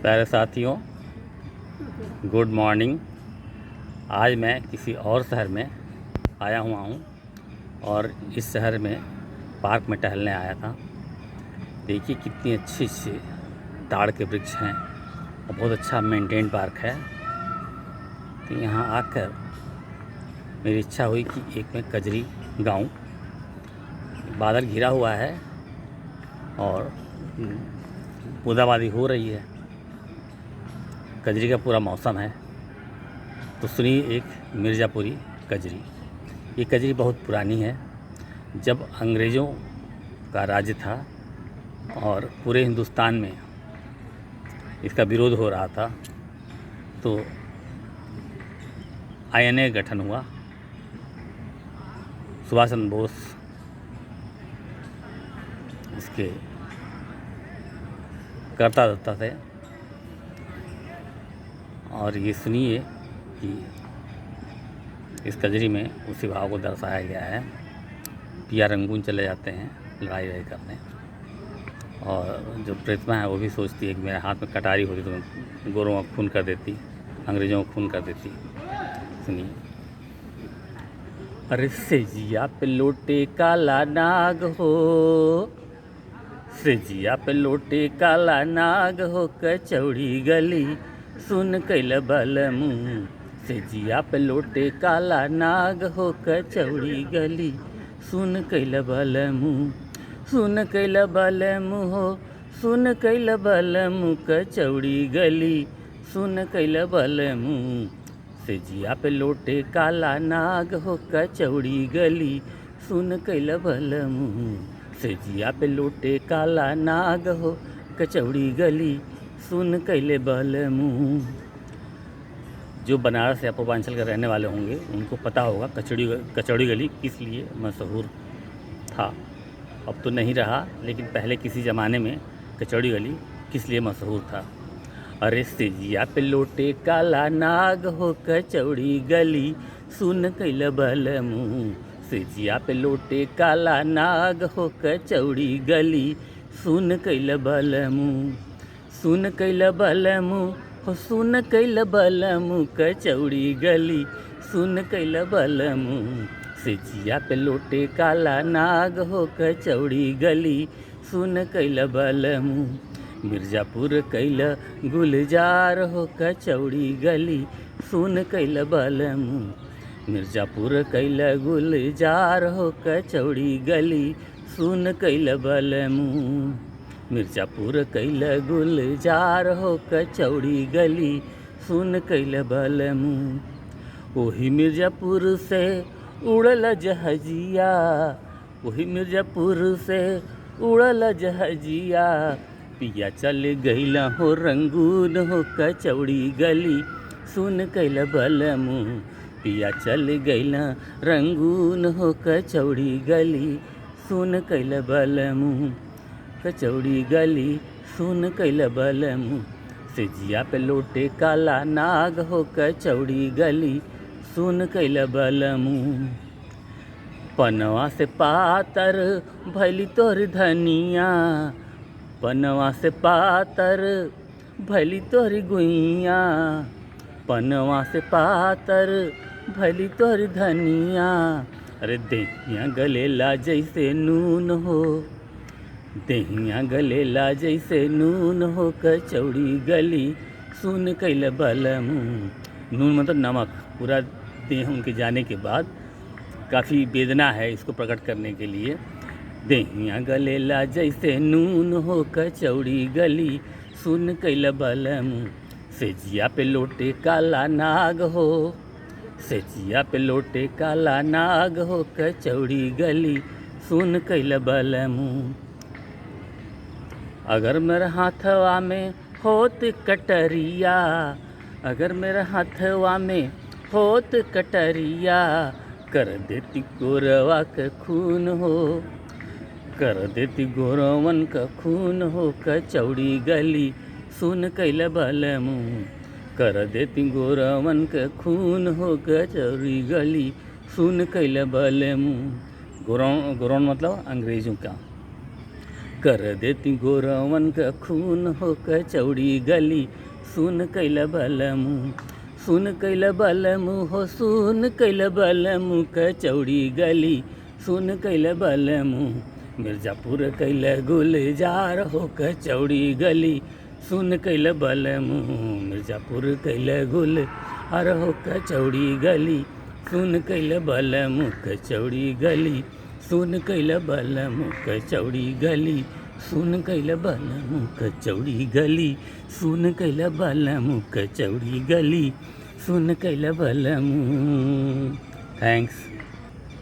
प्यारे साथियों, good morning. आज मैं किसी और शहर में आया हुआ हूँ और इस शहर में पार्क में टहलने आया था। देखिए कितनी अच्छी अच्छी ताड़ के वृक्ष हैं और बहुत अच्छा मेंटेन पार्क है। तो यहाँ आकर मेरी इच्छा हुई कि एक मैं कजरी गाऊं। बादल घिरा हुआ है और बूंदाबांदी हो रही है, कजरी का पूरा मौसम है। तो सुनिए एक मिर्ज़ापुरी कजरी। ये कजरी बहुत पुरानी है। जब अंग्रेज़ों का राज्य था और पूरे हिंदुस्तान में इसका विरोध हो रहा था तो INA गठन हुआ। सुभाष चंद्र बोस इसके करता धरता थे। और ये सुनिए कि इस कजरी में उसी भाव को दर्शाया गया है। पिया रंगून चले जाते हैं लड़ाई करने और जो प्रेतमा है वो भी सोचती है कि मेरे हाथ में कटारी होती तो मैं गोरों का खून कर देती, अंग्रेज़ों को खून कर देती। सुनिए। अरे सेजिया पे लोटे काला नाग हो, सेजिया पे लोटे काला नाग हो, कचौड़ी गली सुन कैल बल मुँह। सेजिया पे लोटे काला नाग हो, कचौड़ी गली सुन कैल बल मुँह। सुन कैल बल मुँह हो, सुन कैल बल मुँह, कचौड़ी गली सुन कैल बल मुँह। सेजिया पे लोटे काला नाग हो, कचौड़ी गली सुन कैल बल मुँह। सेजिया पे लोटे काला नाग हो, कचौड़ी गली सुन कैले बल मुँह। जो बनारस या पूर्वांचल के रहने वाले होंगे उनको पता होगा कचौड़ी गली किस लिए मशहूर था। अब तो नहीं रहा, लेकिन पहले किसी ज़माने में कचौड़ी गली किस लिए मशहूर था। अरे सेजिया पे लोटे काला नाग हो, कचौड़ी गली सुन कैल बल मुँह। सेजिया पे लोटे काला नाग हो, कचौड़ी गली सुन कैल बल मुँह। सुन कैल बल मुँह हो, सुन कैल बल मुँह, कचौड़ी गली सुन कैल बल मुँह। सेजिया पे लोटे काला नाग हो, कचौड़ी गली सुन कैल बल मुँह। मिर्ज़ापुर कैल गुलजार हो, कचौड़ी गली सुन कैल बल मुँह। मिर्ज़ापुर कैल गुलजार हो, कचौड़ी गली सुन कैल बल मुँह। मिर्ज़ापुर कैल गुलजार हो, कचौड़ी गली सुन कैल बल मुँह। ओही मिर्ज़ापुर से उड़ल जहाजिया, ओही मिर्ज़ापुर से उड़ल जहाजिया, पिया चल गइल हो रंगून हो, कचौड़ी गली सुन कैल बल मुँह। पिया चल गइल रंगून हो, कचौड़ी गली सुन कैल बल मुँह। कचौड़ी गली सुन कैल बल मुँह। सेजिया पे लोटे काला नाग हो, कचौड़ी गली सुन कैल बल मुँह। पनवा से पातर भैली तोर धनिया, पनवा से पातर भैली तोर गुइया, पनवा से पातर भैली तोर धनिया। अरे देहिया गलेला जैसे नून हो, देहिया गलेला जैसे नून हो, कचौड़ी गली सुन कैल बल मुँह। नून मतलब नमक। पूरा देह उनके जाने के बाद काफ़ी वेदना है इसको प्रकट करने के लिए। देहिया गलेला जैसे नून हो, कचौड़ी गली सुन कैल बल मुँह। सेजिया पे लोटे काला नाग हो, सेजिया पे लोटे काला नाग हो, कचौड़ी गली सुन कैल बल मुँह। अगर मेरे हाथवा में होत कटरिया, अगर मेरे हाथवा में होत कटरिया, कर देती गोरवा का खून हो, कर देती गोरवन का खून हो, कचौड़ी गली सुन कैल बल मुँह। कर देती गोरवन का खून हो, कचौड़ी गली सुन कैल बल मुँह। गोरौन मतलब अंग्रेज़ों का। कर देती गोरवन का खून हो कचौड़ी गली सुन कैल बलमू सुन कैल बलमू हो सुन कैल बलमू कचौड़ी गली सुन कैल बलमू मिर्ज़ापुर कैल गुलजार हो कचौड़ी गली सुन कैल बलमू मिर्ज़ापुर कैल गुलजार हो कचौड़ी गली सुन कैल बलमू कचौड़ी गली सुन कैल बलमू कचौड़ी गली सुन कैल बलमू कचौड़ी गली सुन कैल बलमू कचौड़ी गली सुन कैल बलमू। थैंक्स।